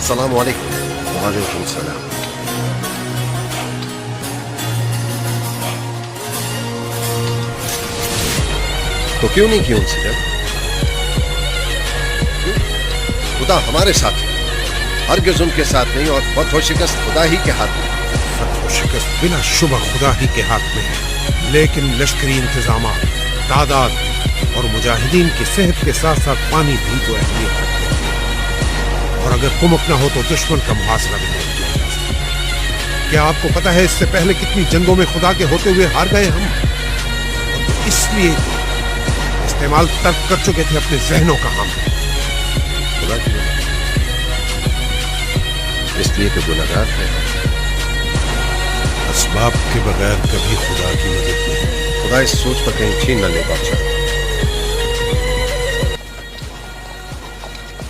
السلام علیکم. وعلیکم السلام. تو کیوں نہیں کی ان سے جنگ؟ خدا ہمارے ساتھ ہے، ہرگز ان کے ساتھ نہیں، اور فتح و شکست خدا ہی کے ہاتھ میں. فتح و شکست بلا شبہ خدا ہی کے ہاتھ میں ہے، لیکن لشکری انتظامات، تعداد اور مجاہدین کی صحت کے ساتھ ساتھ پانی بھی تو اہمیت رکھتے ہیں، اور اگر کمک نہ ہو تو دشمن کا محاصرہ بھی نہیں کیا جا سکتا. کیا آپ کو پتا ہے اس سے پہلے کتنی جنگوں میں خدا کے ہوتے ہوئے ہار گئے ہم؟ اور اس لیے استعمال ترک کر چکے تھے اپنے ذہنوں کا ہم. خدا کی بات اس لیے کہ گناہگار ہے. اسباب کے بغیر کبھی خدا کی مدد نہیں. خدا اس سوچ پر کہیں چھین نہ لے بادشاہ.